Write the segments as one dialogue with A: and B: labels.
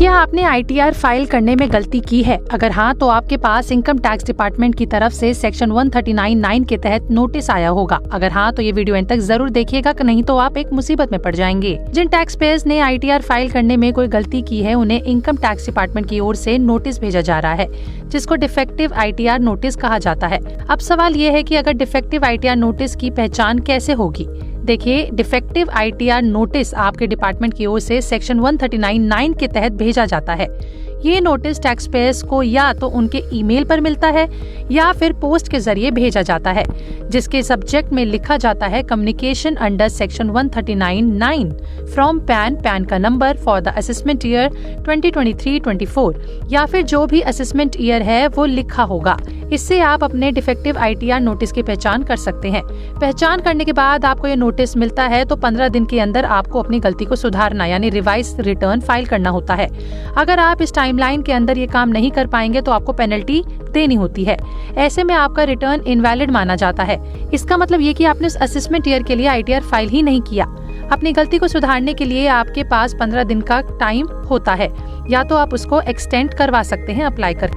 A: क्या आपने ITR file करने में गलती की है? अगर हाँ, तो आपके पास इनकम टैक्स डिपार्टमेंट की तरफ से सेक्शन 139(9) के तहत नोटिस आया होगा। अगर हाँ, तो ये वीडियो अंत तक जरूर देखिएगा, नहीं तो आप एक मुसीबत में पड़ जाएंगे। जिन टैक्स पेयर्स ने ITR फाइल करने में कोई गलती की है, उन्हें इनकम टैक्स डिपार्टमेंट की ओर से नोटिस भेजा जा रहा है, जिसको डिफेक्टिव ITR नोटिस कहा जाता है। अब सवाल ये है कि अगर डिफेक्टिव ITR नोटिस की पहचान कैसे होगी? देखिए, डिफेक्टिव ITR नोटिस आपके डिपार्टमेंट की ओर से सेक्शन 139(9) के तहत भेजा जाता है। ये नोटिस टैक्स पेयर्स को या तो उनके ईमेल पर मिलता है या फिर पोस्ट के जरिए भेजा जाता है, जिसके सब्जेक्ट में लिखा जाता है communication under section 139(9) from PAN का number for the assessment year 2023-24 या फिर जो भी असेसमेंट ईयर है वो लिखा होगा। इससे आप अपने डिफेक्टिव ITR नोटिस की पहचान कर सकते हैं। पहचान करने के बाद आपको ये नोटिस मिलता है तो 15 दिन के अंदर आपको अपनी गलती को सुधारना यानी रिवाइज रिटर्न फाइल करना होता है। अगर आप इस टाइमलाइन के अंदर ये काम नहीं कर पाएंगे तो आपको पेनल्टी देनी होती है। ऐसे में आपका रिटर्न इनवैलिड माना जाता है। इसका मतलब ये कि आपने उस असेसमेंट ईयर के लिए ITR फाइल ही नहीं किया। अपनी गलती को सुधारने के लिए आपके पास 15 दिन का टाइम होता है, या तो आप उसको एक्सटेंड करवा सकते हैं अप्लाई कर।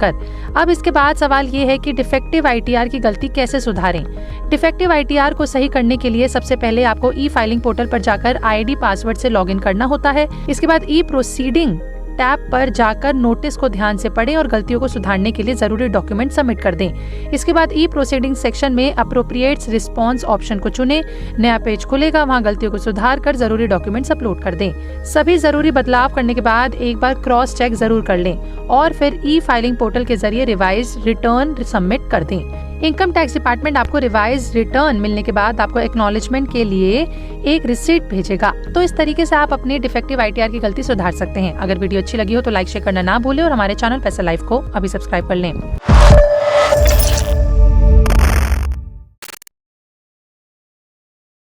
A: अब इसके बाद सवाल ये है कि डिफेक्टिव ITR की गलती कैसे सुधारें। डिफेक्टिव ITR को सही करने के लिए सबसे पहले आपको ई-फाइलिंग पोर्टल पर जाकर ID पासवर्ड से लॉगिन करना होता है। इसके बाद ई प्रोसीडिंग टैब पर जाकर नोटिस को ध्यान से पढ़ें और गलतियों को सुधारने के लिए जरूरी डॉक्यूमेंट सबमिट कर दें। इसके बाद ई प्रोसीडिंग सेक्शन में अप्रोप्रिएट्स रिस्पॉन्स ऑप्शन को चुनें। नया पेज खुलेगा, वहां गलतियों को सुधार कर जरूरी डॉक्यूमेंट्स अपलोड कर दें। सभी जरूरी बदलाव करने के बाद एक बार क्रॉस चेक जरूर कर लें और फिर ई-फाइलिंग पोर्टल के जरिए रिवाइज रिटर्न सबमिट कर दें। इनकम टैक्स डिपार्टमेंट आपको रिवाइज रिटर्न मिलने के बाद आपको एक्नॉलेजमेंट के लिए एक रिसीट भेजेगा। तो इस तरीके से आप अपने डिफेक्टिव ITR की गलती सुधार सकते हैं। अगर वीडियो अच्छी लगी हो तो लाइक शेयर करना ना भूलें और हमारे चैनल पैसा लाइफ को अभी सब्सक्राइब कर लें।